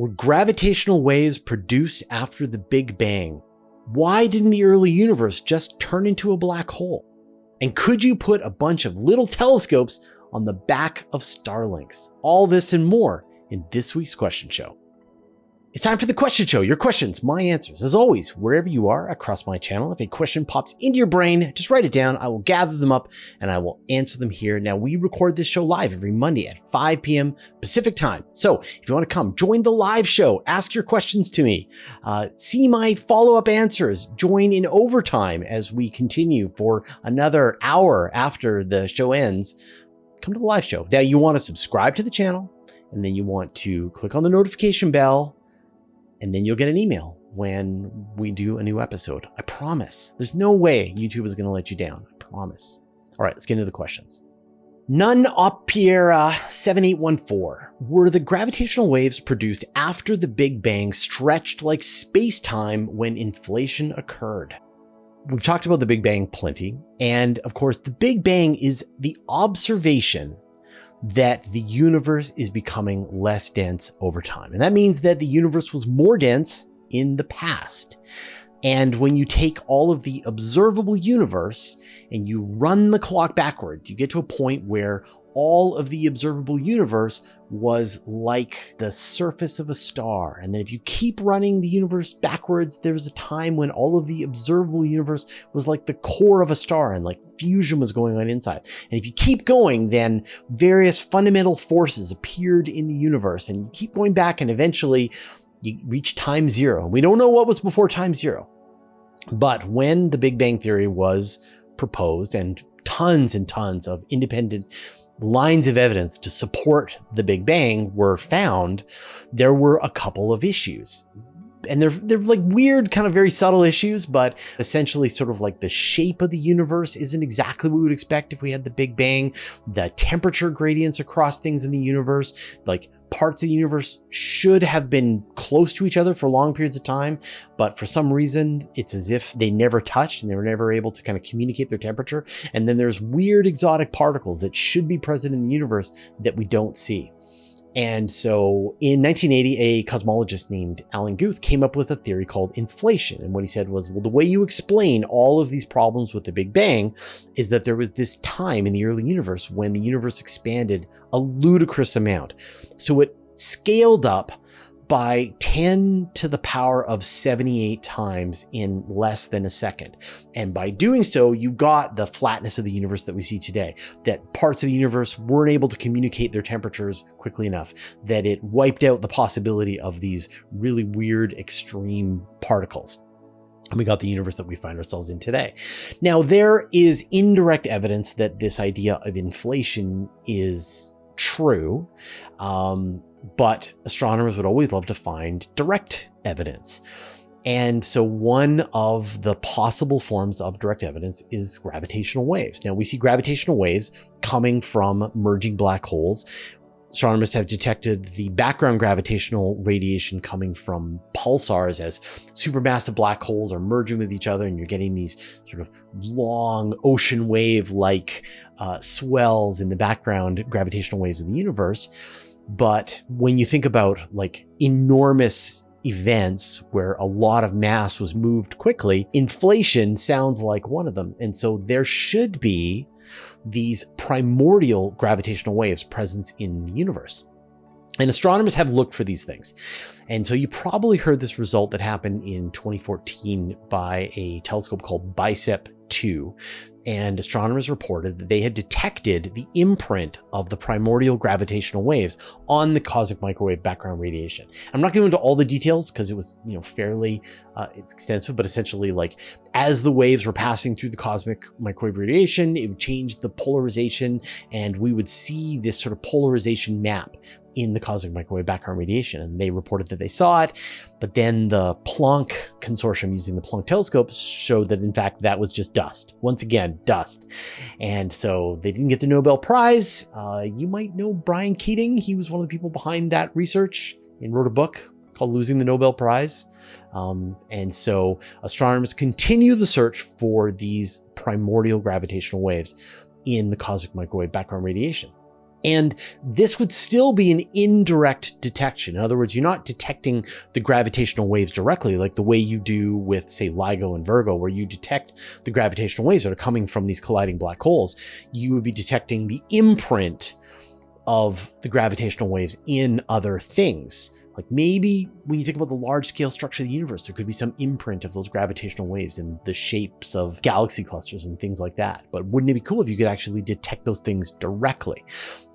Were gravitational waves produced after the Big Bang? Why didn't the early universe just turn into a black hole? And could you put a bunch of little telescopes on the back of Starlinks? All this and more in this week's Question Show. It's time for the Question Show. Your questions, my answers. As always, wherever you are across my channel, if a question pops into your brain, just write it down. I will gather them up and I will answer them here. Now, we record this show live every Monday at 5 p.m. Pacific time. So if you want to come, join the live show, ask your questions to me, see my follow-up answers, join in overtime as we continue for another hour after the show ends. Come to the live show. Now, you want to subscribe to the channel, and then you want to click on the notification bell, and then you'll get an email when we do a new episode. I promise. There's no way YouTube is going to let you down. I promise. All right, let's get into the questions. None Opiera 7814. Were the gravitational waves produced after the Big Bang stretched like space-time when inflation occurred? We've talked about the Big Bang plenty. And of course, the Big Bang is the observation that the universe is becoming less dense over time. And that means that the universe was more dense in the past. And when you take all of the observable universe and you run the clock backwards, you get to a point where all of the observable universe was like the surface of a star. And then if you keep running the universe backwards, there was a time when all of the observable universe was like the core of a star and like fusion was going on inside. And if you keep going, then various fundamental forces appeared in the universe, and you keep going back and eventually you reach time zero. We don't know what was before time zero, but when the Big Bang Theory was proposed and tons of independent lines of evidence to support the Big Bang were found, there were a couple of issues. And they're like weird, kind of very subtle issues, but essentially sort of like the shape of the universe isn't exactly what we would expect if we had the Big Bang. The temperature gradients across things in the universe, like parts of the universe should have been close to each other for long periods of time, but for some reason, it's as if they never touched and they were never able to kind of communicate their temperature. And then there's weird exotic particles that should be present in the universe that we don't see. And so in 1980, a cosmologist named Alan Guth came up with a theory called inflation. And what he said was, well, the way you explain all of these problems with the Big Bang is that there was this time in the early universe when the universe expanded a ludicrous amount. So it scaled up by 10 to the power of 78 times in less than a second. And by doing so, you got the flatness of the universe that we see today, that parts of the universe weren't able to communicate their temperatures quickly enough, that it wiped out the possibility of these really weird extreme particles. And we got the universe that we find ourselves in today. Now, there is indirect evidence that this idea of inflation is true. But astronomers would always love to find direct evidence. And so one of the possible forms of direct evidence is gravitational waves. Now, we see gravitational waves coming from merging black holes. Astronomers have detected the background gravitational radiation coming from pulsars as supermassive black holes are merging with each other, and you're getting these sort of long ocean wave-like swells in the background gravitational waves of the universe. But when you think about like enormous events where a lot of mass was moved quickly, inflation sounds like one of them. And so there should be these primordial gravitational waves present in the universe. And astronomers have looked for these things. And so you probably heard this result that happened in 2014 by a telescope called BICEP 2. And astronomers reported that they had detected the imprint of the primordial gravitational waves on the cosmic microwave background radiation. I'm not going into all the details because it was, fairly extensive, but essentially, like, as the waves were passing through the cosmic microwave radiation, it would change the polarization, and we would see this sort of polarization map in the cosmic microwave background radiation. And they reported that they saw it, but then the Planck consortium using the Planck telescope showed that in fact that was just dust. Once again, dust. And so they didn't get the Nobel Prize. You might know Brian Keating. He was one of the people behind that research and wrote a book called Losing the Nobel Prize. And so astronomers continue the search for these primordial gravitational waves in the cosmic microwave background radiation. And this would still be an indirect detection. In other words, you're not detecting the gravitational waves directly like the way you do with, say, LIGO and Virgo, where you detect the gravitational waves that are coming from these colliding black holes. You would be detecting the imprint of the gravitational waves in other things. Like maybe when you think about the large scale structure of the universe, there could be some imprint of those gravitational waves in the shapes of galaxy clusters and things like that. But wouldn't it be cool if you could actually detect those things directly?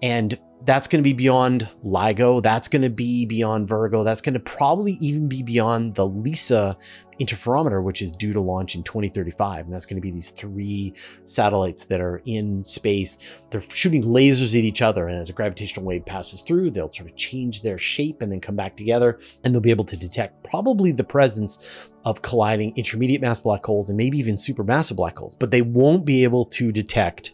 And that's going to be beyond LIGO. That's going to be beyond Virgo. That's going to probably even be beyond the Risa interferometer, which is due to launch in 2035. And that's going to be these 3 satellites that are in space. They're shooting lasers at each other. And as a gravitational wave passes through, they'll sort of change their shape and then come back together. And they'll be able to detect probably the presence of colliding intermediate mass black holes and maybe even supermassive black holes. But they won't be able to detect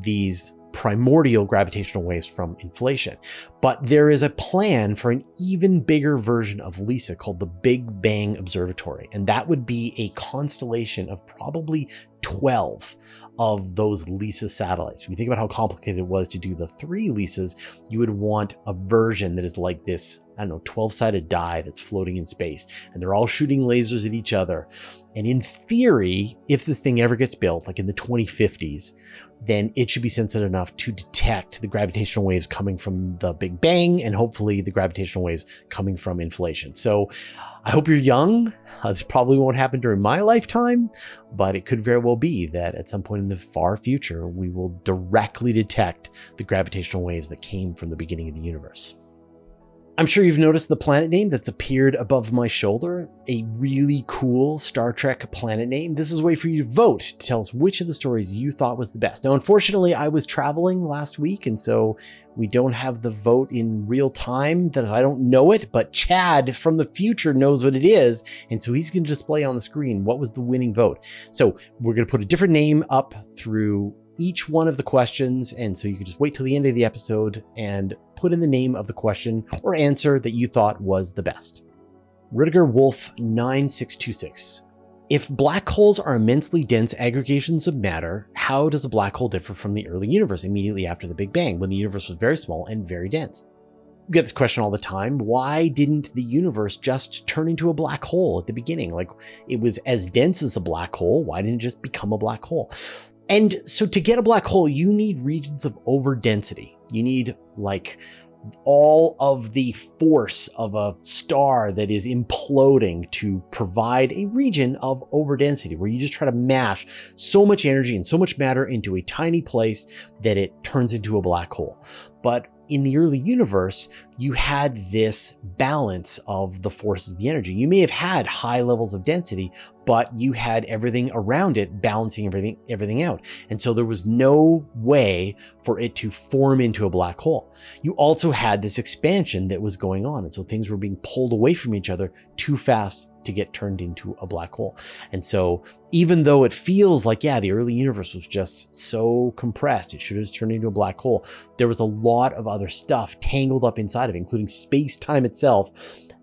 these primordial gravitational waves from inflation. But there is a plan for an even bigger version of Risa called the Big Bang Observatory. And that would be a constellation of probably 12 of those Risa satellites. If you think about how complicated it was to do the 3 Risas, you would want a version that is like this, I don't know, 12-sided die that's floating in space. And they're all shooting lasers at each other. And in theory, if this thing ever gets built, like in the 2050s, then it should be sensitive enough to detect the gravitational waves coming from the Big Bang and hopefully the gravitational waves coming from inflation. So I hope you're young. This probably won't happen during my lifetime, but it could very well be that at some point in the far future, we will directly detect the gravitational waves that came from the beginning of the universe. I'm sure you've noticed the planet name that's appeared above my shoulder, a really cool Star Trek planet name. This is a way for you to vote to tell us which of the stories you thought was the best. Now, unfortunately, I was traveling last week, and so we don't have the vote in real time, that I don't know it, but Chad from the future knows what it is, and so he's going to display on the screen what was the winning vote. So we're going to put a different name up through each one of the questions, and so you can just wait till the end of the episode and put in the name of the question or answer that you thought was the best. Rudiger Wolf 9626. If black holes are immensely dense aggregations of matter, how does a black hole differ from the early universe immediately after the Big Bang, when the universe was very small and very dense? We get this question all the time. Why didn't the universe just turn into a black hole at the beginning? Like, it was as dense as a black hole. Why didn't it just become a black hole? And so to get a black hole, you need regions of overdensity. You need like all of the force of a star that is imploding to provide a region of overdensity where you just try to mash so much energy and so much matter into a tiny place that it turns into a black hole. But in the early universe, you had this balance of the forces of the energy. You may have had high levels of density, but you had everything around it balancing everything out. And so there was no way for it to form into a black hole. You also had this expansion that was going on. And so things were being pulled away from each other too fast to get turned into a black hole. And so even though it feels like, yeah, the early universe was just so compressed, it should have turned into a black hole, there was a lot of other stuff tangled up inside of it, including space-time itself,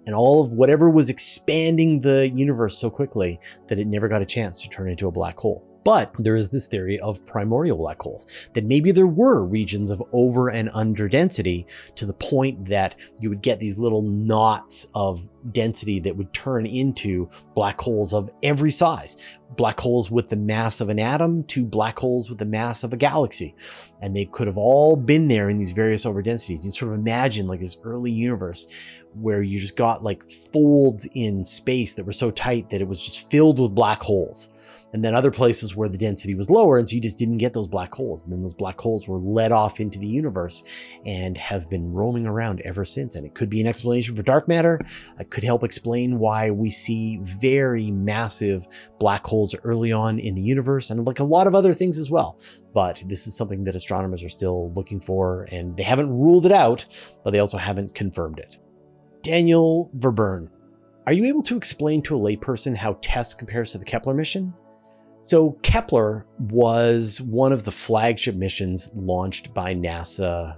and all of whatever was expanding the universe so quickly that it never got a chance to turn into a black hole. But there is this theory of primordial black holes, that maybe there were regions of over and under density to the point that you would get these little knots of density that would turn into black holes of every size. Black holes with the mass of an atom to black holes with the mass of a galaxy. And they could have all been there in these various overdensities. You sort of imagine like this early universe where you just got like folds in space that were so tight that it was just filled with black holes. And then other places where the density was lower, and so you just didn't get those black holes. And then those black holes were let off into the universe and have been roaming around ever since. And it could be an explanation for dark matter. It could help explain why we see very massive black holes early on in the universe, and like a lot of other things as well. But this is something that astronomers are still looking for, and they haven't ruled it out, but they also haven't confirmed it. Daniel Verburn. Are you able to explain to a layperson how TESS compares to the Kepler mission? So Kepler was one of the flagship missions launched by NASA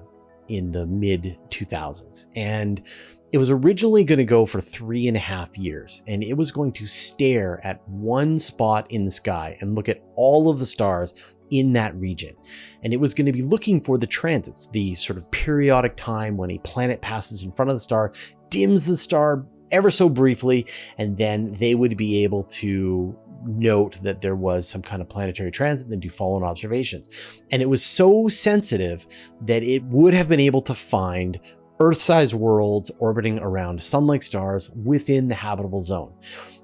in the mid-2000s. And It was originally going to go for 3.5 years, and it was going to stare at one spot in the sky and look at all of the stars in that region. And it was going to be looking for the transits, the sort of periodic time when a planet passes in front of the star, dims the star ever so briefly, and then they would be able to note that there was some kind of planetary transit and then do follow-on observations. And it was so sensitive that it would have been able to find Earth-sized worlds orbiting around sun-like stars within the habitable zone.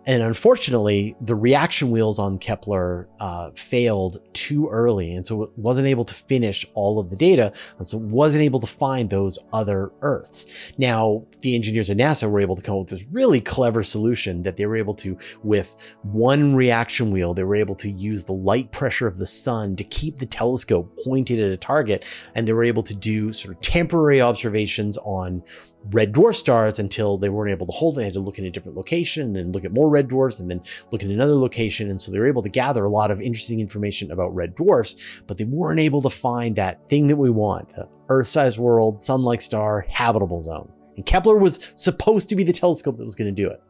And unfortunately, the reaction wheels on Kepler failed too early, and so it wasn't able to finish all of the data, and so it wasn't able to find those other Earths. Now, the engineers at NASA were able to come up with this really clever solution that they were able to, with one reaction wheel, they were able to use the light pressure of the sun to keep the telescope pointed at a target, and they were able to do sort of temporary observations on red dwarf stars until they weren't able to hold it. They had to look in a different location, and then look at more red dwarfs, and then look in another location. And so they were able to gather a lot of interesting information about red dwarfs, but they weren't able to find that thing that we want, the Earth-sized world, sun-like star, habitable zone. And Kepler was supposed to be the telescope that was going to do it.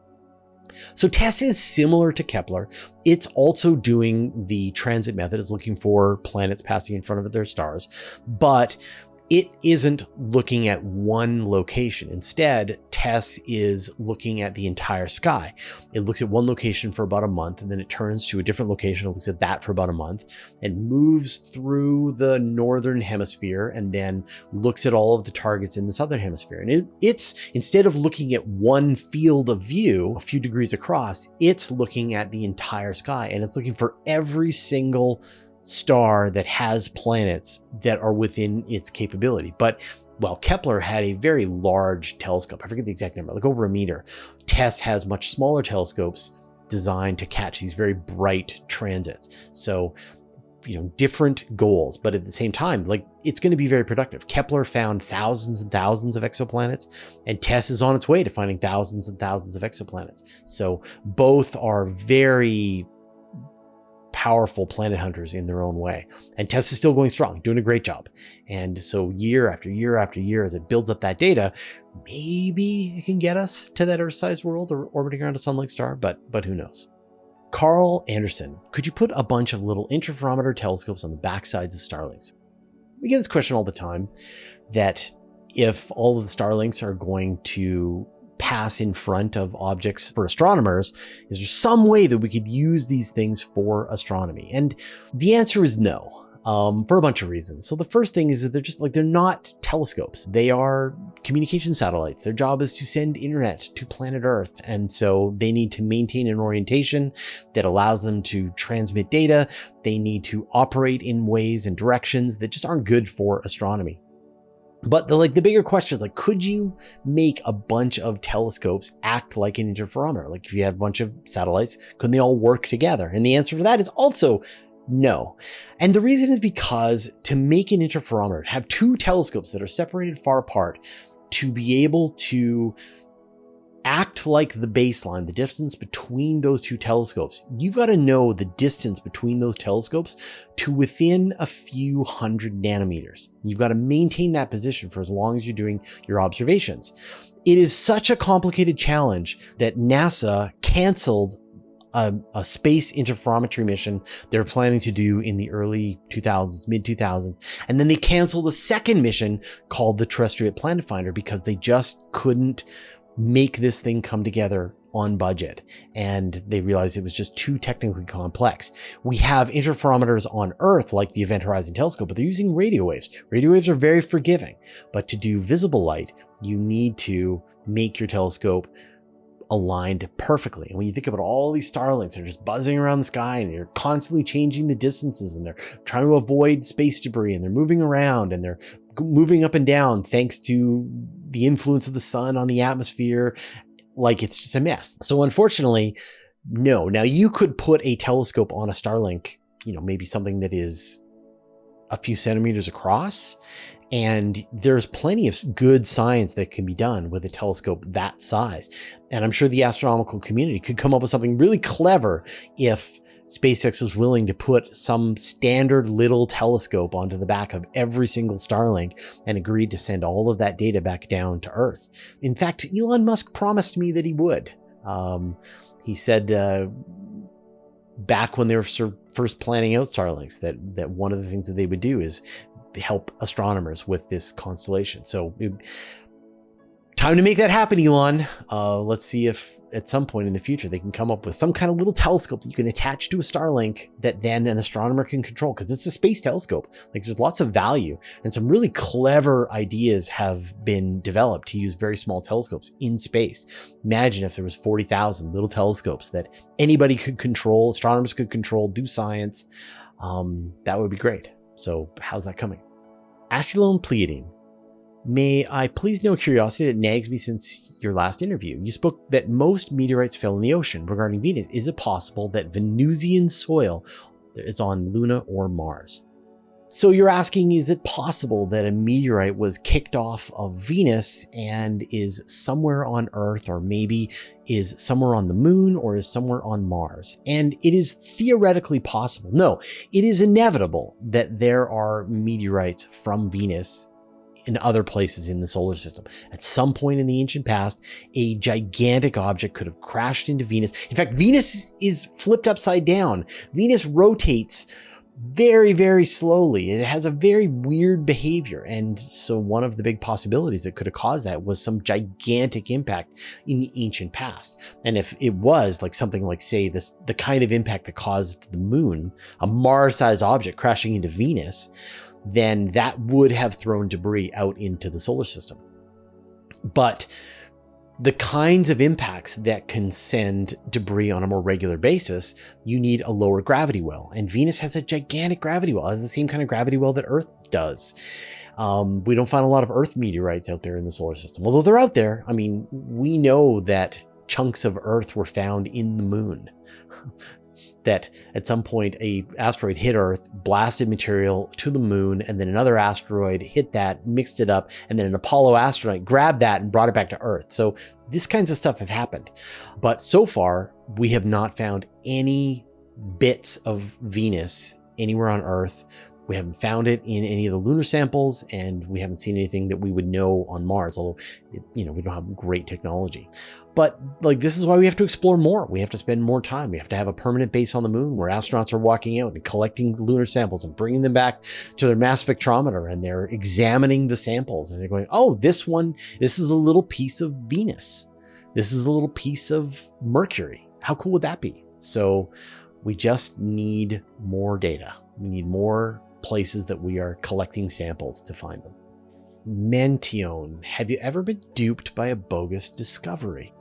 So TESS is similar to Kepler. It's also doing the transit method. It's looking for planets passing in front of their stars, but it isn't looking at one location. Instead, TESS is looking at the entire sky. It looks at one location for about a month, and then it turns to a different location and looks at that for about a month, and moves through the northern hemisphere, and then looks at all of the targets in the southern hemisphere. And it's instead of looking at one field of view, a few degrees across, it's looking at the entire sky, and it's looking for every single star that has planets that are within its capability. But while Kepler had a very large telescope, I forget the exact number, like over a meter, TESS has much smaller telescopes designed to catch these very bright transits. So, different goals, but at the same time, like, it's going to be very productive. Kepler found thousands and thousands of exoplanets, and TESS is on its way to finding thousands and thousands of exoplanets. So both are very powerful planet hunters in their own way. And TESS is still going strong, doing a great job. And so year after year after year, as it builds up that data, maybe it can get us to that Earth-sized world or orbiting around a sun-like star, but who knows? Carl Anderson, could you put a bunch of little interferometer telescopes on the backsides of Starlinks? We get this question all the time, that if all of the Starlinks are going to pass in front of objects for astronomers, is there some way that we could use these things for astronomy? And the answer is no, for a bunch of reasons. So the first thing is that they're not telescopes. They are communication satellites. Their job is to send internet to planet Earth. And so they need to maintain an orientation that allows them to transmit data. They need to operate in ways and directions that just aren't good for astronomy. But the bigger question is, could you make a bunch of telescopes act like an interferometer? Like, if you had a bunch of satellites, couldn't they all work together? And the answer for that is also no. And the reason is because to make an interferometer, to have two telescopes that are separated far apart, to be able to act like the baseline, the distance between those two telescopes, you've got to know the distance between those telescopes to within a few hundred nanometers. You've got to maintain that position for as long as you're doing your observations. It is such a complicated challenge that NASA canceled a space interferometry mission they were planning to do in the early 2000s, mid 2000s. And then they canceled a second mission called the Terrestrial Planet Finder because they just couldn't make this thing come together on budget. And they realized it was just too technically complex. We have interferometers on Earth like the Event Horizon Telescope, but they're using radio waves. Radio waves are very forgiving, but to do visible light, you need to make your telescope aligned perfectly. And when you think about all these Starlinks, they're just buzzing around the sky, and you're constantly changing the distances, and they're trying to avoid space debris, and they're moving around, and they're moving up and down thanks to the influence of the sun on the atmosphere. It's just a mess. So unfortunately, no. Now, you could put a telescope on a Starlink, maybe something that is a few centimeters across, and there's plenty of good science that can be done with a telescope that size. And I'm sure the astronomical community could come up with something really clever if SpaceX was willing to put some standard little telescope onto the back of every single Starlink and agreed to send all of that data back down to Earth. In fact, Elon Musk promised me that he would. He said back when they were first planning out Starlinks that one of the things that they would do is help astronomers with this constellation. So time to make that happen, Elon. Let's see if at some point in the future they can come up with some kind of little telescope that you can attach to a Starlink that then an astronomer can control, because it's a space telescope. Like, there's lots of value, and some really clever ideas have been developed to use very small telescopes in space. Imagine if there was 40,000 little telescopes that anybody could control, astronomers could control, do science. That would be great. So how's that coming? Acylone Pleiadine. May I please know curiosity that nags me since your last interview? You spoke that most meteorites fell in the ocean. Regarding Venus, is it possible that Venusian soil is on Luna or Mars? So you're asking, is it possible that a meteorite was kicked off of Venus and is somewhere on Earth, or maybe is somewhere on the moon, or is somewhere on Mars? And it is theoretically possible. No, it is inevitable that there are meteorites from Venus in other places in the solar system. At some point in the ancient past, a gigantic object could have crashed into Venus. In fact, Venus is flipped upside down. Venus rotates very, very slowly. It has a very weird behavior. And so one of the big possibilities that could have caused that was some gigantic impact in the ancient past. And if it was like something like, say, the kind of impact that caused the moon, a Mars-sized object crashing into Venus, then that would have thrown debris out into the solar system. But the kinds of impacts that can send debris on a more regular basis, you need a lower gravity well. And Venus has a gigantic gravity well. It has the same kind of gravity well that Earth does. We don't find a lot of Earth meteorites out there in the solar system, although they're out there. I mean, we know that chunks of Earth were found in the moon. That at some point a asteroid hit Earth, blasted material to the moon, and then another asteroid hit that, mixed it up, and then an Apollo astronaut grabbed that and brought it back to Earth. So these kinds of stuff have happened. But so far, we have not found any bits of Venus anywhere on Earth. We haven't found it in any of the lunar samples, and we haven't seen anything that we would know on Mars, although, we don't have great technology. But like, this is why we have to explore more. We have to spend more time. We have to have a permanent base on the moon where astronauts are walking out and collecting lunar samples and bringing them back to their mass spectrometer, and they're examining the samples, and they're going, oh, this is a little piece of Venus. This is a little piece of Mercury. How cool would that be? So we just need more data. We need more places that we are collecting samples to find them. Mention, have you ever been duped by a bogus discovery?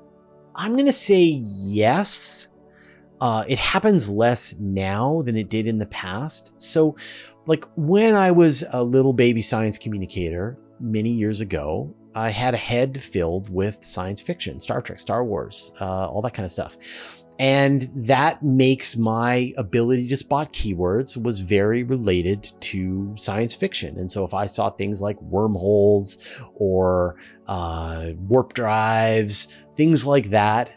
I'm going to say yes. It happens less now than it did in the past. So like, when I was a little baby science communicator many years ago, I had a head filled with science fiction, Star Trek, Star Wars, all that kind of stuff. And that makes my ability to spot keywords was very related to science fiction. And so if I saw things like wormholes or warp drives, things like that,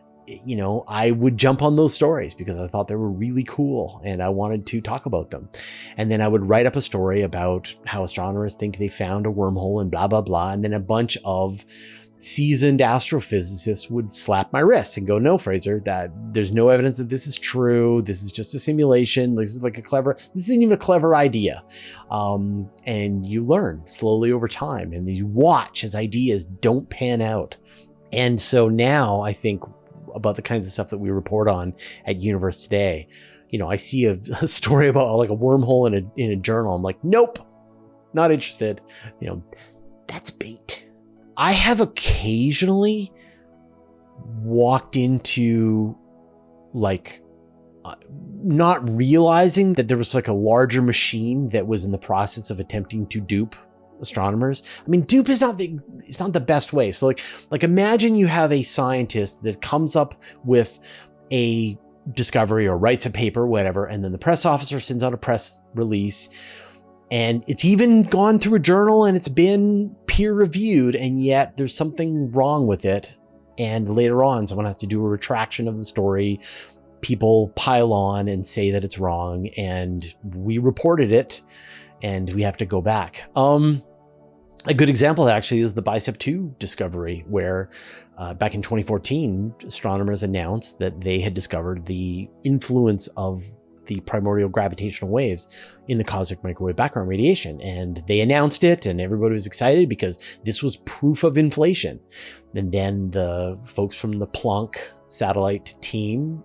I would jump on those stories because I thought they were really cool and I wanted to talk about them. And then I would write up a story about how astronomers think they found a wormhole and blah, blah, blah. And then a bunch of seasoned astrophysicists would slap my wrist and go, no, Fraser, that there's no evidence that this is true. This is just a simulation. This isn't even a clever idea. And you learn slowly over time, and you watch as ideas don't pan out. And so now I think about the kinds of stuff that we report on at Universe Today. I see a story about like a wormhole in a journal. I'm like, nope, not interested. That's bait. I have occasionally walked into not realizing that there was like a larger machine that was in the process of attempting to dupe astronomers. I mean, dupe is it's not the best way. So like imagine you have a scientist that comes up with a discovery or writes a paper, whatever, and then the press officer sends out a press release. And it's even gone through a journal and it's been peer reviewed, and yet there's something wrong with it. And later on, someone has to do a retraction of the story, people pile on and say that it's wrong, and we reported it, and we have to go back. A good example actually is the Bicep 2 discovery, where back in 2014, astronomers announced that they had discovered the influence of the primordial gravitational waves in the cosmic microwave background radiation. And they announced it, and everybody was excited because this was proof of inflation. And then the folks from the Planck satellite team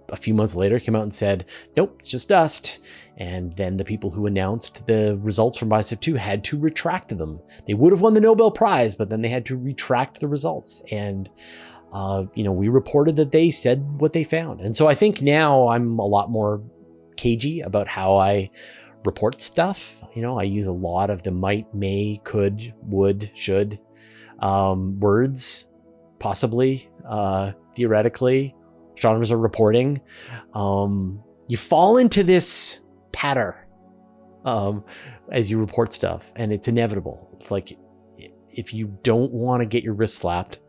a few months later came out and said, nope, it's just dust. And then the people who announced the results from Bicep 2 had to retract them. They would have won the Nobel Prize, but then they had to retract the results. And, we reported that they said what they found. And so I think now I'm a lot more cagey about how I report stuff. I use a lot of the might, may, could, would, should words, possibly, theoretically. Astronomers are reporting. You fall into this pattern as you report stuff, and it's inevitable. It's like, if you don't want to get your wrist slapped,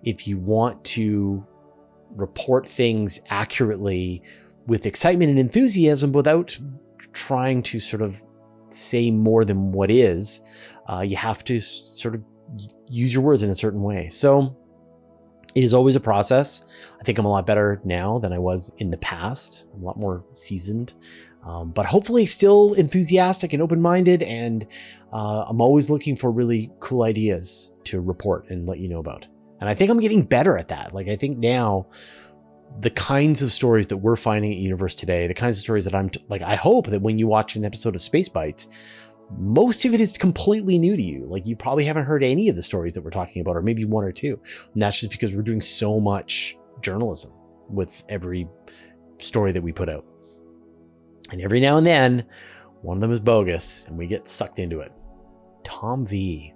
if you want to report things accurately with excitement and enthusiasm without trying to sort of say more than what is, you have to sort of use your words in a certain way. So it is always a process. I think I'm a lot better now than I was in the past. I'm a lot more seasoned, but hopefully still enthusiastic and open-minded. And I'm always looking for really cool ideas to report and let you know about. And I think I'm getting better at that. Like, I think now the kinds of stories that we're finding at Universe Today, the kinds of stories that I hope that when you watch an episode of Space Bites, most of it is completely new to you. Like, you probably haven't heard any of the stories that we're talking about, or maybe one or two. And that's just because we're doing so much journalism with every story that we put out. And every now and then, one of them is bogus, and we get sucked into it. Tom V.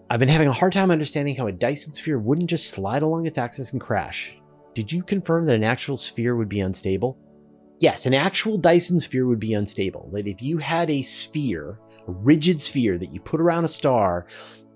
I've been having a hard time understanding how a Dyson sphere wouldn't just slide along its axis and crash. Did you confirm that an actual sphere would be unstable? Yes, an actual Dyson sphere would be unstable. That if you had a sphere, a rigid sphere that you put around a star,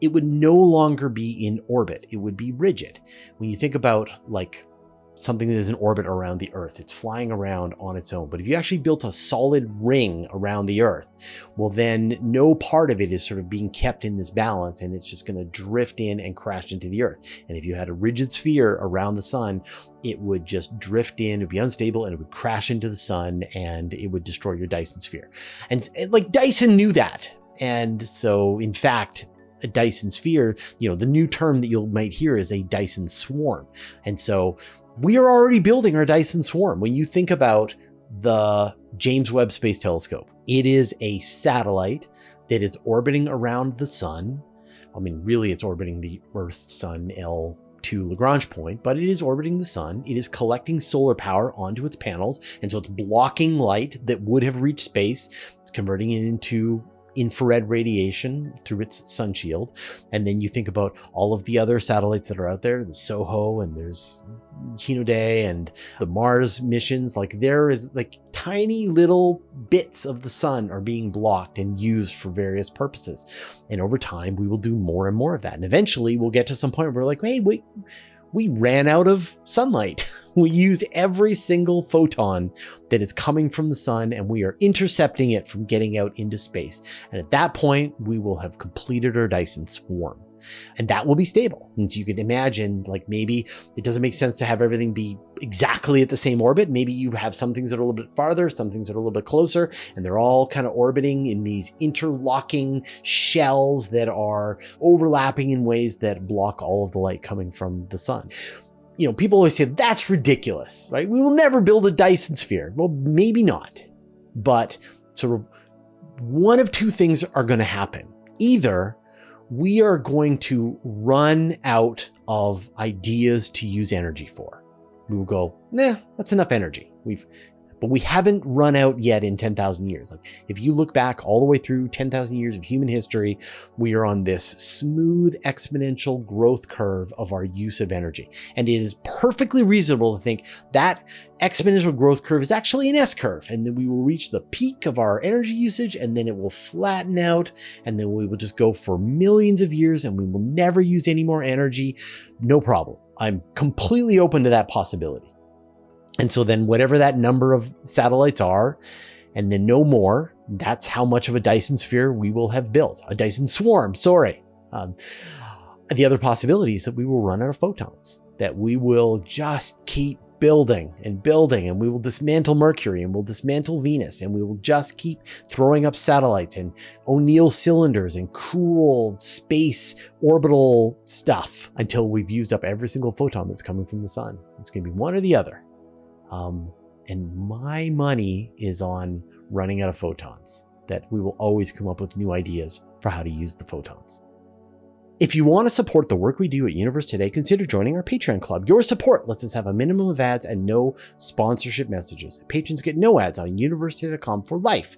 it would no longer be in orbit. It would be rigid. When you think about like something that is in orbit around the Earth, it's flying around on its own. But if you actually built a solid ring around the Earth, well, then no part of it is sort of being kept in this balance, and it's just going to drift in and crash into the Earth. And if you had a rigid sphere around the sun, it would just drift in, it would be unstable, and it would crash into the sun, and it would destroy your Dyson sphere. And like, Dyson knew that. And so, in fact, a Dyson sphere, the new term that you might hear is a Dyson swarm. And so we are already building our Dyson swarm. When you think about the James Webb Space Telescope, it is a satellite that is orbiting around the sun. I mean, really, it's orbiting the Earth-Sun L2 Lagrange point, but it is orbiting the sun. It is collecting solar power onto its panels, and so it's blocking light that would have reached space. It's converting it into infrared radiation through its sun shield. And then you think about all of the other satellites that are out there, the SOHO, and there's Hinode and the Mars missions. Like, there is like tiny little bits of the sun are being blocked and used for various purposes. And over time, we will do more and more of that. And eventually we'll get to some point where we're like, hey, wait, we ran out of sunlight. We use every single photon that is coming from the sun, and we are intercepting it from getting out into space. And at that point, we will have completed our Dyson swarm. And that will be stable. And so you can imagine, like, maybe it doesn't make sense to have everything be exactly at the same orbit. Maybe you have some things that are a little bit farther, some things that are a little bit closer, and they're all kind of orbiting in these interlocking shells that are overlapping in ways that block all of the light coming from the sun. People always say, that's ridiculous, right? We will never build a Dyson sphere. Well, maybe not. But sort of one of two things are going to happen. Either we are going to run out of ideas to use energy for. We will go, nah, that's enough energy. But we haven't run out yet in 10,000 years. Like, if you look back all the way through 10,000 years of human history, we are on this smooth exponential growth curve of our use of energy. And it is perfectly reasonable to think that exponential growth curve is actually an S curve, and then we will reach the peak of our energy usage, and then it will flatten out, and then we will just go for millions of years, and we will never use any more energy. No problem. I'm completely open to that possibility. And so then whatever that number of satellites are, and then no more, that's how much of a Dyson sphere we will have built. A Dyson swarm, sorry. The other possibility is that we will run out of photons, that we will just keep building and building, and we will dismantle Mercury, and we'll dismantle Venus, and we will just keep throwing up satellites and O'Neill cylinders and cool space orbital stuff until we've used up every single photon that's coming from the sun. It's going to be one or the other. And my money is on running out of photons, that we will always come up with new ideas for how to use the photons. If you want to support the work we do at Universe Today, consider joining our Patreon club. Your support lets us have a minimum of ads and no sponsorship messages. Patrons get no ads on universetoday.com for life.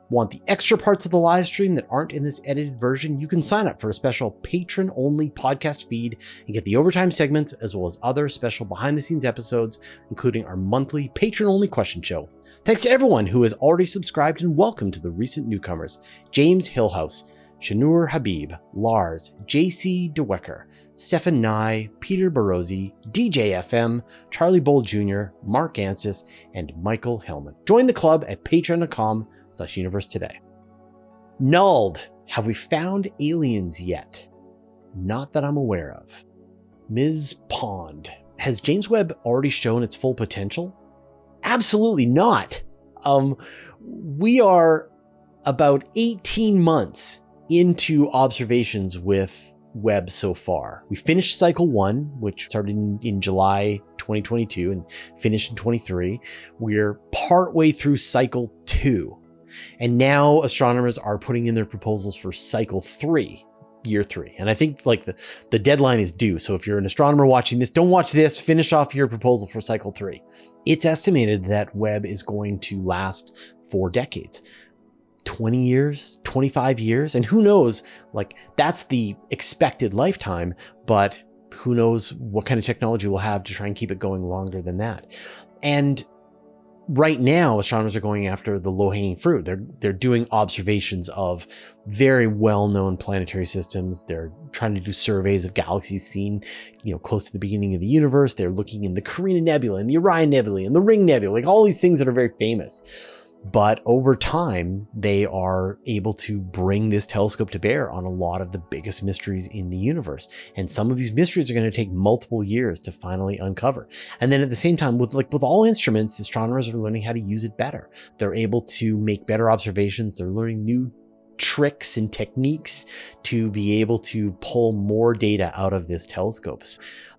Want the extra parts of the live stream that aren't in this edited version? You can sign up for a special patron-only podcast feed and get the overtime segments, as well as other special behind-the-scenes episodes, including our monthly patron-only question show. Thanks to everyone who has already subscribed, and welcome to the recent newcomers: James Hillhouse, Shanur Habib, Lars, JC DeWecker, Stefan Nye, Peter Barozzi, DJ FM, Charlie Bold Jr., Mark Anstis, and Michael Hellman. Join the club at patreon.com/universe today. Nulled. Have we found aliens yet? Not that I'm aware of. Ms. Pond. Has James Webb already shown its full potential? Absolutely not. We are about 18 months into observations with Webb so far. We finished cycle 1, which started in July 2022 and finished in 23. We're partway through cycle 2. And now astronomers are putting in their proposals for cycle 3, year 3. And I think like the deadline is due. So if you're an astronomer watching this, don't watch this, finish off your proposal for cycle 3. It's estimated that Webb is going to last 4 decades. 20 years, 25 years, and who knows, like that's the expected lifetime, but who knows what kind of technology we'll have to try and keep it going longer than that. And right now, astronomers are going after the low-hanging fruit. They're doing observations of very well-known planetary systems. They're trying to do surveys of galaxies seen, close to the beginning of the universe. They're looking in the Carina Nebula and the Orion Nebula and the Ring Nebula, like all these things that are very famous. But over time, they are able to bring this telescope to bear on a lot of the biggest mysteries in the universe. And some of these mysteries are going to take multiple years to finally uncover. And then at the same time, with all instruments, astronomers are learning how to use it better. They're able to make better observations. They're learning new tricks and techniques to be able to pull more data out of this telescope.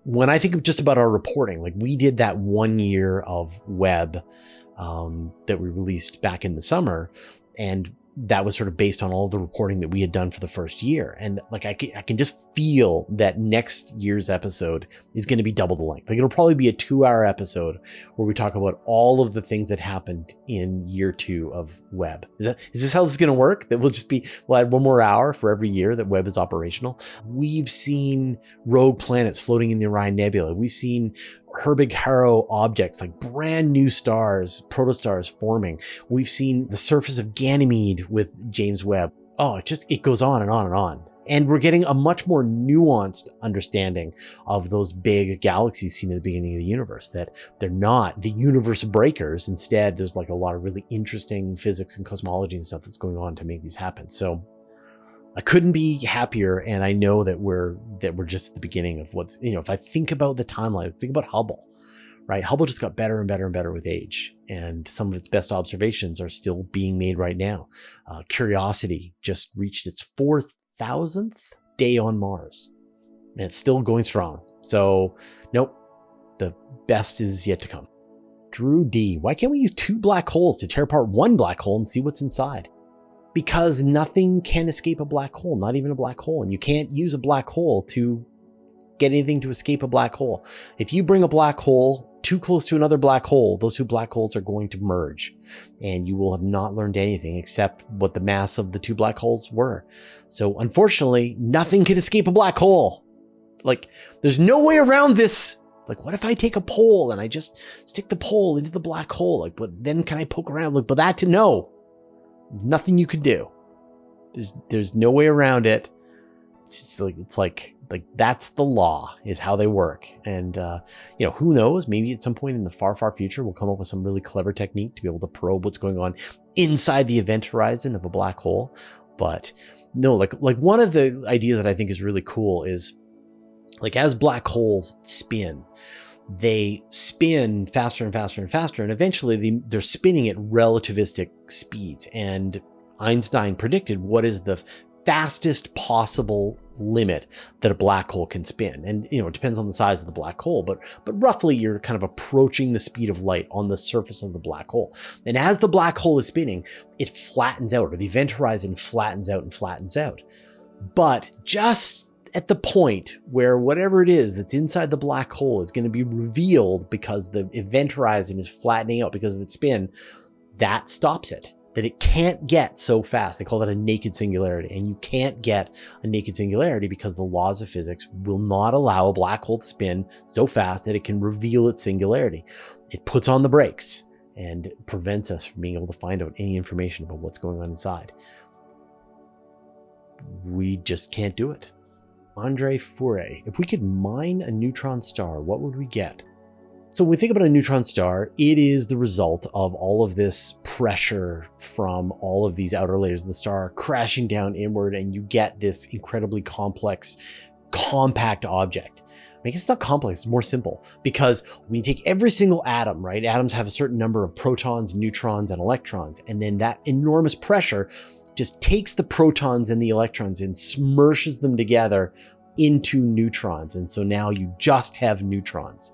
When I think of just about our reporting, like we did that 1 year of Webb that we released back in the summer, and that was sort of based on all the reporting that we had done for the first year. And like I can just feel that next year's episode is going to be double the length. Like it'll probably be a 2-hour episode where we talk about all of the things that happened in year 2 of Webb. Is this how this is going to work? That we'll add 1 more hour for every year that Webb is operational. We've seen rogue planets floating in the Orion Nebula. We've seen Herbig-Haro objects, like brand new stars, protostars forming. We've seen the surface of Ganymede with James Webb. Oh, it goes on and on and on. And we're getting a much more nuanced understanding of those big galaxies seen at the beginning of the universe, that they're not the universe breakers. Instead, there's like a lot of really interesting physics and cosmology and stuff that's going on to make these happen. So I couldn't be happier, and I know that we're just at the beginning of what's, if I think about the timeline, think about Hubble, right? Hubble just got better and better and better with age, and some of its best observations are still being made right now. Curiosity just reached its 4,000th day on Mars, and it's still going strong. So, nope, the best is yet to come. Drew D, why can't we use 2 black holes to tear apart 1 black hole and see what's inside? Because nothing can escape a black hole, not even a black hole. And you can't use a black hole to get anything to escape a black hole. If you bring a black hole too close to another black hole, those 2 black holes are going to merge, and you will have not learned anything except what the mass of the 2 black holes were. So unfortunately, nothing can escape a black hole. Like, there's no way around this. Like, what if I take a pole and I just stick the pole into the black hole? Like, but then can I poke around? Like, but no. Nothing you could do. There's no way around it. It's like Like that's the law, is how they work. And, who knows, maybe at some point in the far, far future, we'll come up with some really clever technique to be able to probe what's going on inside the event horizon of a black hole. But no, like one of the ideas that I think is really cool is like as black holes spin, they spin faster and faster and faster. And eventually they're spinning at relativistic speeds. And Einstein predicted what is the fastest possible limit that a black hole can spin. And, it depends on the size of the black hole, but roughly you're kind of approaching the speed of light on the surface of the black hole. And as the black hole is spinning, it flattens out, or the event horizon flattens out and flattens out. But just at the point where whatever it is that's inside the black hole is going to be revealed because the event horizon is flattening out because of its spin, that stops it. That it can't get so fast. They call that a naked singularity. And you can't get a naked singularity because the laws of physics will not allow a black hole to spin so fast that it can reveal its singularity. It puts on the brakes and prevents us from being able to find out any information about what's going on inside. We just can't do it. Andre Fourier, if we could mine a neutron star, what would we get? So when we think about a neutron star, it is the result of all of this pressure from all of these outer layers of the star crashing down inward, and you get this incredibly complex, compact object. I guess it's not complex, it's more simple, because when you take every single atom, right? Atoms have a certain number of protons, neutrons, and electrons, and then that enormous pressure just takes the protons and the electrons and smushes them together into neutrons. And so now you just have neutrons.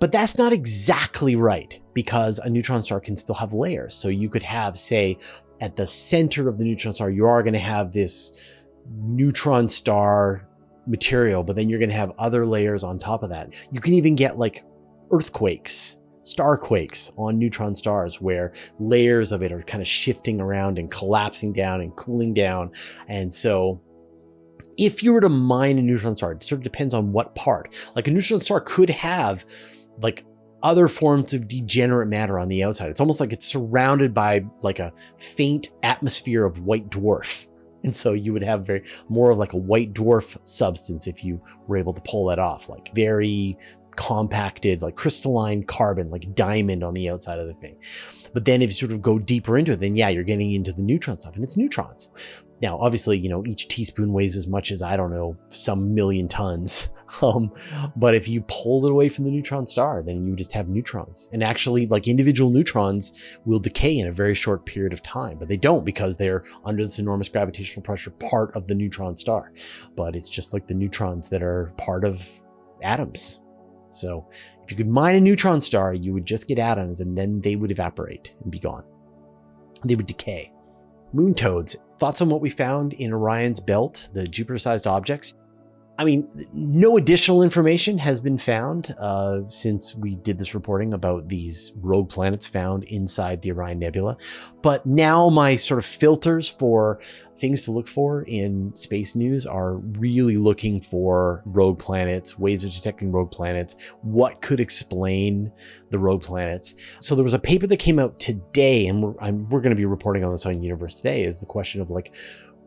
But that's not exactly right, because a neutron star can still have layers. So you could have, say, at the center of the neutron star, you are going to have this neutron star material, but then you're going to have other layers on top of that. You can even get like earthquakes, starquakes on neutron stars, where layers of it are kind of shifting around and collapsing down and cooling down. And so if you were to mine a neutron star, it sort of depends on what part. Like a neutron star could have like other forms of degenerate matter on the outside. It's almost like it's surrounded by like a faint atmosphere of white dwarf. And so you would have more of like a white dwarf substance if you were able to pull that off, like very compacted, like crystalline carbon, like diamond on the outside of the thing. But then if you sort of go deeper into it, then yeah, you're getting into the neutron stuff, and it's neutrons. Now, obviously, each teaspoon weighs as much as, I don't know, some million tons. But if you pulled it away from the neutron star, then you just have neutrons. And actually, like individual neutrons will decay in a very short period of time, but they don't, because they're under this enormous gravitational pressure part of the neutron star. But it's just like the neutrons that are part of atoms. So if you could mine a neutron star, you would just get atoms, and then they would evaporate and be gone. They would decay. Moon toads. Thoughts on what we found in Orion's belt, the Jupiter-sized objects? I mean, no additional information has been found since we did this reporting about these rogue planets found inside the Orion Nebula. But now my sort of filters for things to look for in space news are really looking for rogue planets, ways of detecting rogue planets, what could explain the rogue planets. So there was a paper that came out today, and we're going to be reporting on this on Universe Today, is the question of like,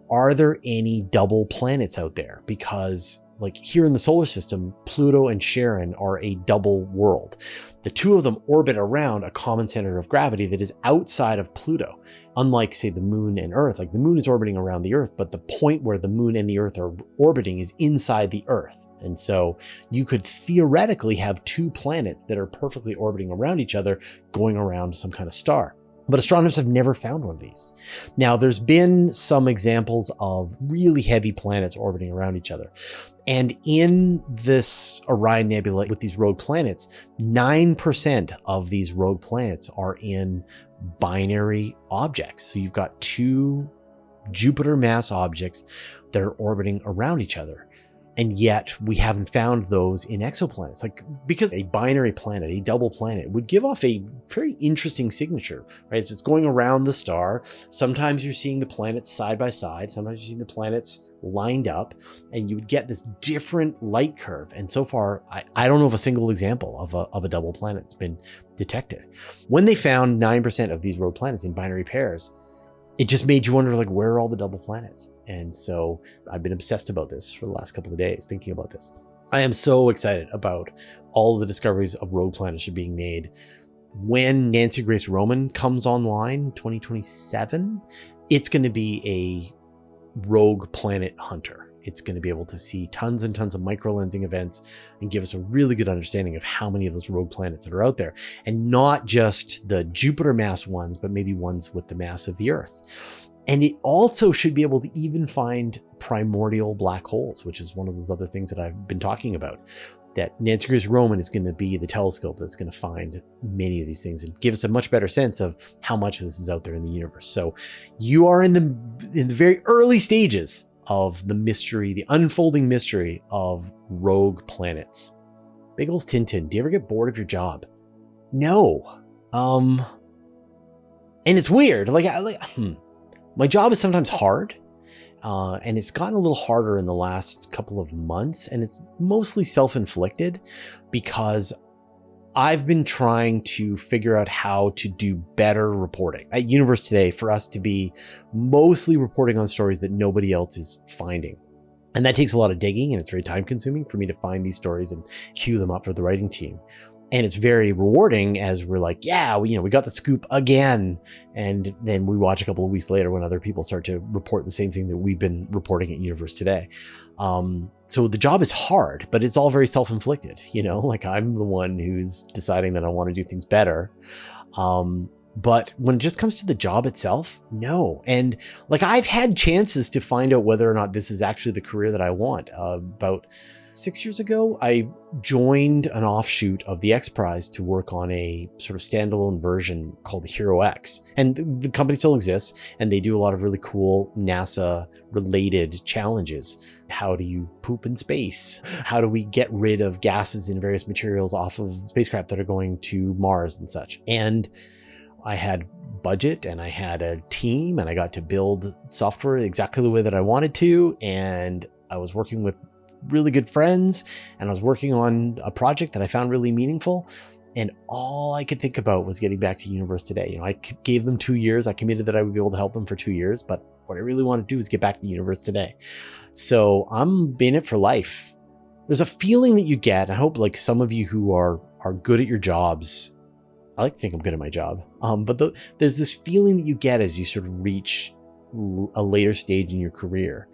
are there any double planets out there? Because like here in the solar system, Pluto and Charon are a double world. The two of them orbit around a common center of gravity that is outside of Pluto. Unlike, say, the moon and Earth, like the moon is orbiting around the Earth, but the point where the moon and the Earth are orbiting is inside the Earth. And so you could theoretically have two planets that are perfectly orbiting around each other, going around some kind of star. But astronomers have never found one of these. Now, there's been some examples of really heavy planets orbiting around each other. And in this Orion Nebula with these rogue planets, 9% of these rogue planets are in binary objects. So you've got two Jupiter mass objects that are orbiting around each other. And yet we haven't found those in exoplanets, like because a binary planet, a double planet, would give off a very interesting signature, right? So it's going around the star. Sometimes you're seeing the planets side by side. Sometimes you're seeing the planets lined up, and you would get this different light curve. And so far, I don't know of a single example of a double planet that's been detected. When they found 9% of these rogue planets in binary pairs, it just made you wonder, like, where are all the double planets? And so I've been obsessed about this for the last couple of days, thinking about this. I am so excited about all of the discoveries of rogue planets are being made. When Nancy Grace Roman comes online, 2027, it's going to be a rogue planet hunter. It's going to be able to see tons and tons of microlensing events and give us a really good understanding of how many of those rogue planets that are out there. And not just the Jupiter mass ones, but maybe ones with the mass of the Earth. And it also should be able to even find primordial black holes, which is one of those other things that I've been talking about. That Nancy Grace Roman is going to be the telescope that's going to find many of these things and give us a much better sense of how much of this is out there in the universe. So you are in the very early stages of the mystery, the unfolding mystery of rogue planets. Big ol' Tintin, do you ever get bored of your job? No. And it's weird. My job is sometimes hard. And it's gotten a little harder in the last couple of months, and it's mostly self-inflicted because I've been trying to figure out how to do better reporting. At Universe Today, for us to be mostly reporting on stories that nobody else is finding. And that takes a lot of digging, and it's very time consuming for me to find these stories and queue them up for the writing team. And it's very rewarding as we're like, yeah, we got the scoop again. And then we watch a couple of weeks later when other people start to report the same thing that we've been reporting at Universe Today. So the job is hard, but it's all very self-inflicted. Like I'm the one who's deciding that I want to do things better. But when it just comes to the job itself, no. And like I've had chances to find out whether or not this is actually the career that I want. About 6 years ago, I joined an offshoot of the X Prize to work on a sort of standalone version called the Hero X. And the company still exists, and they do a lot of really cool NASA-related challenges. How do you poop in space? How do we get rid of gases and various materials off of spacecraft that are going to Mars and such? And I had budget, and I had a team, and I got to build software exactly the way that I wanted to, and I was working with really good friends, and I was working on a project that I found really meaningful, and all I could think about was getting back to Universe Today. I gave them 2 years. I committed that I would be able to help them for 2 years, but what I really want to do is get back to Universe Today. So I'm in it for life. There's a feeling that you get, I hope like some of you who are good at your jobs, I like to think I'm good at my job, but there's this feeling that you get as you sort of reach a later stage in your career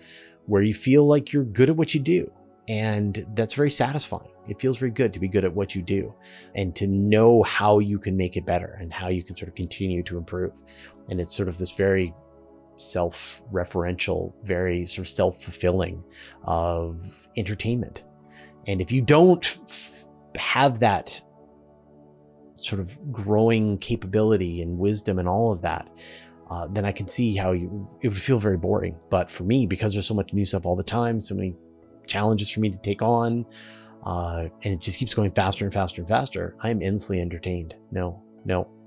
where you feel like you're good at what you do. And that's very satisfying. It feels very good to be good at what you do and to know how you can make it better and how you can sort of continue to improve. And it's sort of this very self-referential, very sort of self-fulfilling of entertainment. And if you don't have that sort of growing capability and wisdom and all of that, then I can see how it would feel very boring. But for me, because there's so much new stuff all the time, so many challenges for me to take on, and it just keeps going faster and faster and faster, I'm endlessly entertained. No.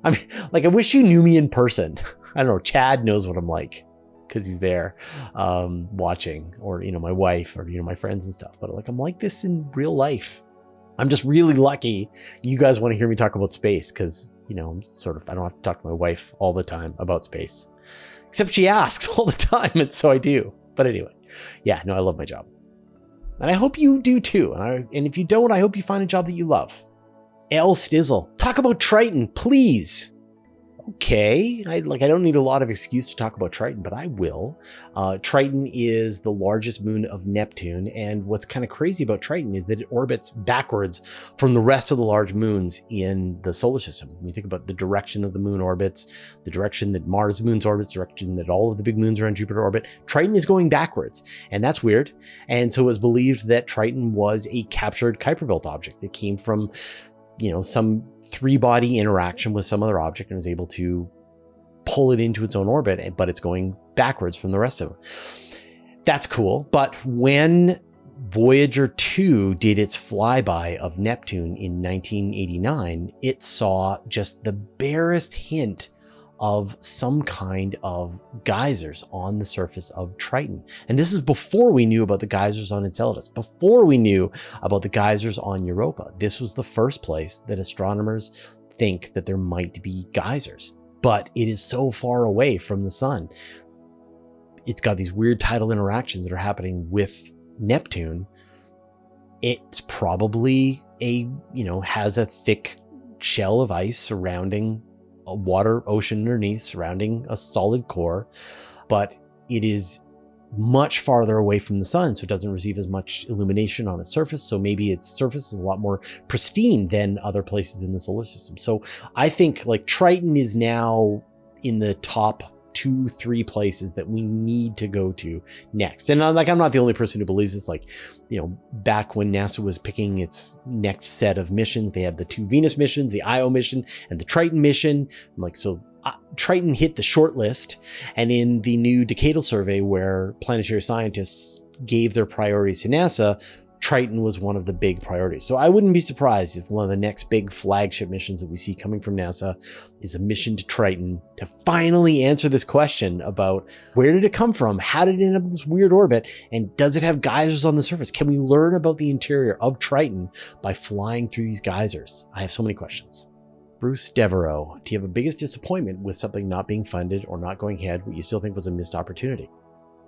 I mean, like I wish you knew me in person. I don't know, Chad knows what I'm like because he's there watching, or, my wife, or, my friends and stuff. But like, I'm like this in real life. I'm just really lucky you guys want to hear me talk about space because, I don't have to talk to my wife all the time about space, except she asks all the time. And so I do. But anyway, yeah, no, I love my job. And I hope you do too. And if you don't, I hope you find a job that you love. L Stizzle, talk about Triton, please. Okay, I don't need a lot of excuse to talk about Triton, but I will. Triton is the largest moon of Neptune, and what's kind of crazy about Triton is that it orbits backwards from the rest of the large moons in the solar system. When you think about the direction that the moon orbits, the direction that Mars moons orbits, the direction that all of the big moons around Jupiter orbit, Triton is going backwards, and that's weird. And so it was believed that Triton was a captured Kuiper Belt object that came from some three-body interaction with some other object and was able to pull it into its own orbit, but it's going backwards from the rest of them. That's cool. But when Voyager 2 did its flyby of Neptune in 1989, it saw just the barest hint of some kind of geysers on the surface of Triton. And this is before we knew about the geysers on Enceladus, before we knew about the geysers on Europa. This was the first place that astronomers think that there might be geysers. but it is so far away from the sun. It's got these weird tidal interactions that are happening with Neptune. It's probably has a thick shell of ice surrounding a water ocean underneath, surrounding a solid core, but it is much farther away from the sun, so it doesn't receive as much illumination on its surface. So maybe its surface is a lot more pristine than other places in the solar system. So I think like Triton is now in the top 2-3 places that we need to go to next. And I'm not the only person who believes this. Like, back when NASA was picking its next set of missions, they had the 2 Venus missions, the Io mission and the Triton mission. Triton hit the short list, and in the new decadal survey where planetary scientists gave their priorities to NASA, Triton was one of the big priorities. So I wouldn't be surprised if one of the next big flagship missions that we see coming from NASA is a mission to Triton to finally answer this question about where did it come from? How did it end up in this weird orbit? And does it have geysers on the surface? Can we learn about the interior of Triton by flying through these geysers? I have so many questions. Bruce Devereaux, do you have a biggest disappointment with something not being funded or not going ahead, what you still think was a missed opportunity?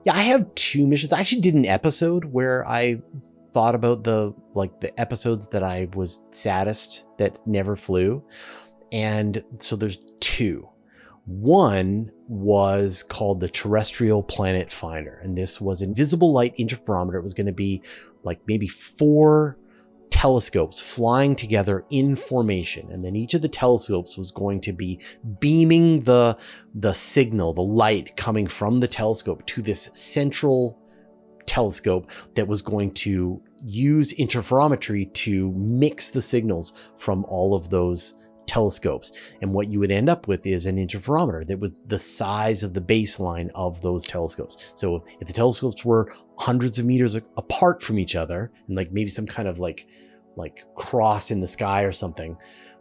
Yeah, I have 2 missions. I actually did an episode where I thought about the episodes that I was saddest that never flew. And so there's 2. One was called the Terrestrial Planet Finder. And this was an visible light interferometer. It was going to be like maybe 4 telescopes flying together in formation. And then each of the telescopes was going to be beaming the signal, the light coming from the telescope to this central telescope that was going to use interferometry to mix the signals from all of those telescopes. And what you would end up with is an interferometer that was the size of the baseline of those telescopes. So if the telescopes were hundreds of meters apart from each other, and like maybe some kind of like cross in the sky or something,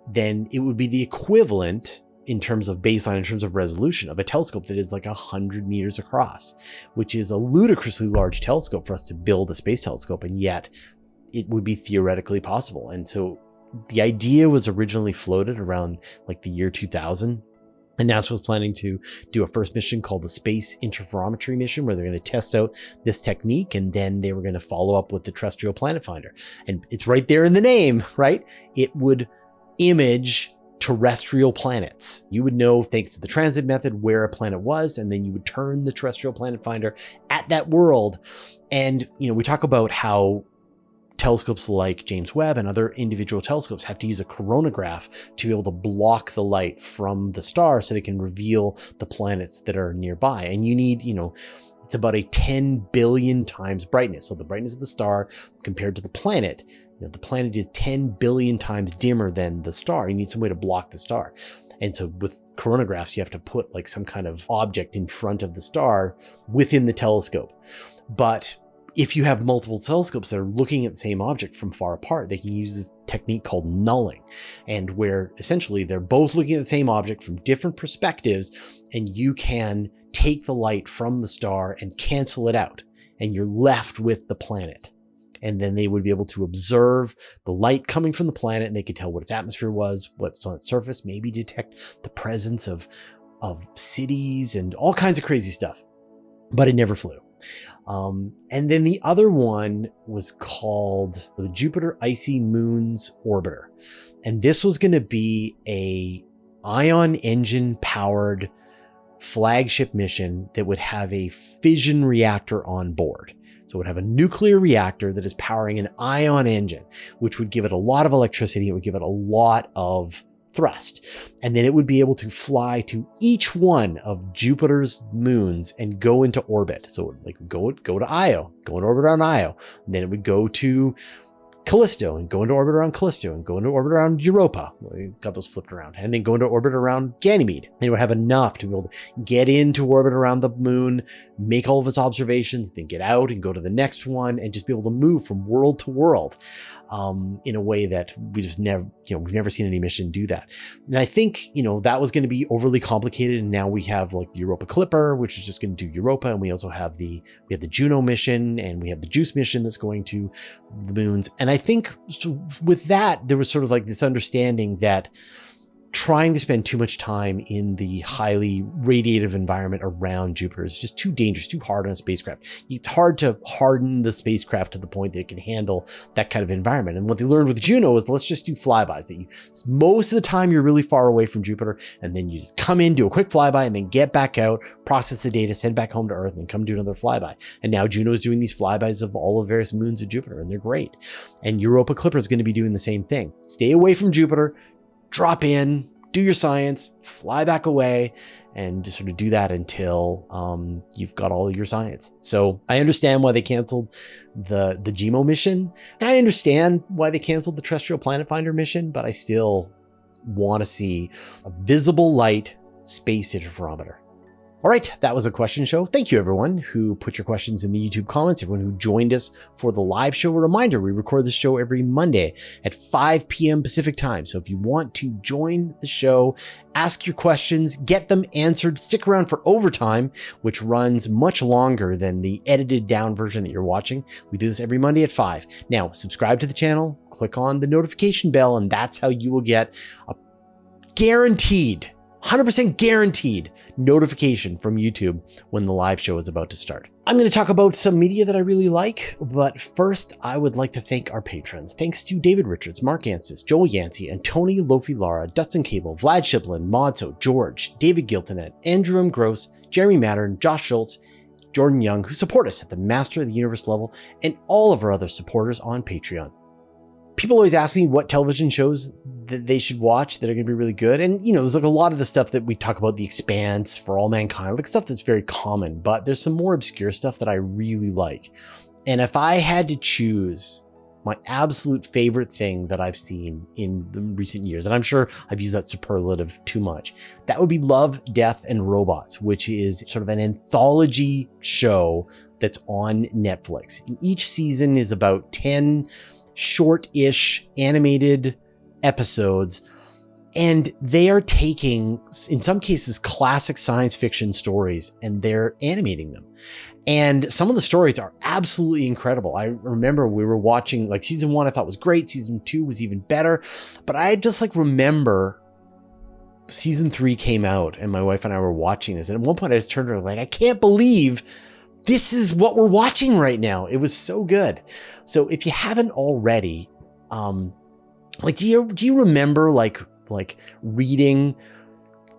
then it would be the equivalent in terms of baseline, in terms of resolution, of a telescope that is like 100 meters across, which is a ludicrously large telescope for us to build a space telescope, and yet it would be theoretically possible. And so the idea was originally floated around like the year 2000, and NASA was planning to do a first mission called the Space Interferometry mission, where they're going to test out this technique, and then they were going to follow up with the Terrestrial Planet Finder. And it's right there in the name, right? It would image terrestrial planets. You would know, thanks to the transit method, where a planet was, and then you would turn the Terrestrial Planet Finder at that world. And, we talk about how telescopes like James Webb and other individual telescopes have to use a coronagraph to be able to block the light from the star so they can reveal the planets that are nearby. And you need, it's about a 10 billion times brightness. So the brightness of the star compared to the planet, the planet is 10 billion times dimmer than the star. You need some way to block the star. And so with coronagraphs, you have to put like some kind of object in front of the star within the telescope. But if you have multiple telescopes that are looking at the same object from far apart, they can use this technique called nulling, and where essentially they're both looking at the same object from different perspectives, and you can take the light from the star and cancel it out, and you're left with the planet. And then they would be able to observe the light coming from the planet, and they could tell what its atmosphere was, what's on its surface, maybe detect the presence of cities and all kinds of crazy stuff. But it never flew. And then the other one was called the Jupiter Icy Moons Orbiter. And this was going to be a ion engine powered flagship mission that would have a fission reactor on board. So it would have a nuclear reactor that is powering an ion engine, which would give it a lot of electricity. It would give it a lot of thrust. And then it would be able to fly to each one of Jupiter's moons and go into orbit. So it would like go to Io, go in orbit around Io. And then it would go to Callisto and go into orbit around Callisto and go into orbit around Europa. We got those flipped around. And then go into orbit around Ganymede. And it would have enough to be able to get into orbit around the moon, make all of its observations, then get out and go to the next one and just be able to move from world to world in a way that we just never, we've never seen any mission do that. And I think, that was going to be overly complicated. And now we have like the Europa Clipper, which is just going to do Europa. And we also have the Juno mission, and we have the JUICE mission that's going to the moons. And I think with that, there was sort of like this understanding that trying to spend too much time in the highly radiative environment around Jupiter is just too dangerous, too hard on a spacecraft. It's hard to harden the spacecraft to the point that it can handle that kind of environment. And what they learned with Juno is, let's just do flybys. That most of the time you're really far away from Jupiter, and then you just come in, do a quick flyby, and then get back out, process the data, send back home to Earth, and come do another flyby. And now Juno is doing these flybys of all the various moons of Jupiter, and they're great. And Europa Clipper is going to be doing the same thing. Stay away from Jupiter, drop in, do your science, fly back away, and just sort of do that until you've got all of your science. So I understand why they canceled the GMO mission. I understand why they canceled the Terrestrial Planet Finder mission, but I still want to see a visible light space interferometer. All right, that was a question show. Thank you everyone who put your questions in the YouTube comments, everyone who joined us for the live show. A reminder, we record this show every Monday at 5 p.m. Pacific time. So if you want to join the show, ask your questions, get them answered, stick around for overtime, which runs much longer than the edited down version that you're watching. We do this every Monday at 5. Now, subscribe to the channel, click on the notification bell, and that's how you will get a guaranteed 100% guaranteed notification from YouTube when the live show is about to start. I'm going to talk about some media that I really like, but first I would like to thank our patrons. Thanks to David Richards, Mark Ansis, Joel Yancey, and Tony Lofi Lara, Dustin Cable, Vlad Shiplin, Modso, George, David Giltonet, Andrew M. Gross, Jeremy Mattern, Josh Schultz, Jordan Young, who support us at the Master of the Universe level, and all of our other supporters on Patreon. People always ask me what television shows that they should watch that are going to be really good. And, you know, there's like a lot of the stuff that we talk about, The Expanse, For All Mankind, like stuff that's very common, but there's some more obscure stuff that I really like. And if I had to choose my absolute favorite thing that I've seen in the recent years, and I'm sure I've used that superlative too much, that would be Love, Death, and Robots, which is sort of an anthology show that's on Netflix. And each season is about 10 short-ish animated episodes, and they are taking, in some cases, classic science fiction stories, and they're animating them. And some of the stories are absolutely incredible. I remember we were watching, like, season 1 I thought was great, season 2 was even better, but I just like remember season 3 came out and my wife and I were watching this, and at one point I just turned to her like, I can't believe this is what we're watching right now. It was so good. So if you haven't already, like, do you remember like reading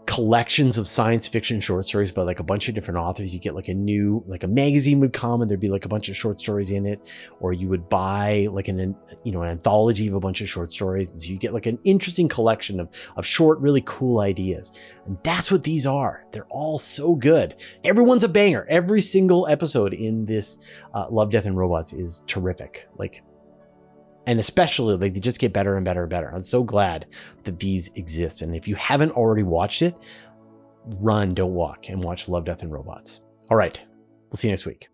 collections of science fiction short stories by like a bunch of different authors? You get like a magazine would come and there'd be like a bunch of short stories in it, or you would buy like an anthology of a bunch of short stories. And so you get like an interesting collection of short, really cool ideas. And that's what these are. They're all so good. Everyone's a banger. Every single episode in this Love, Death, and Robots is terrific. Like, and especially, like, they just get better and better and better. I'm so glad that these exist. And if you haven't already watched it, run, don't walk, and watch Love, Death, and Robots. All right, we'll see you next week.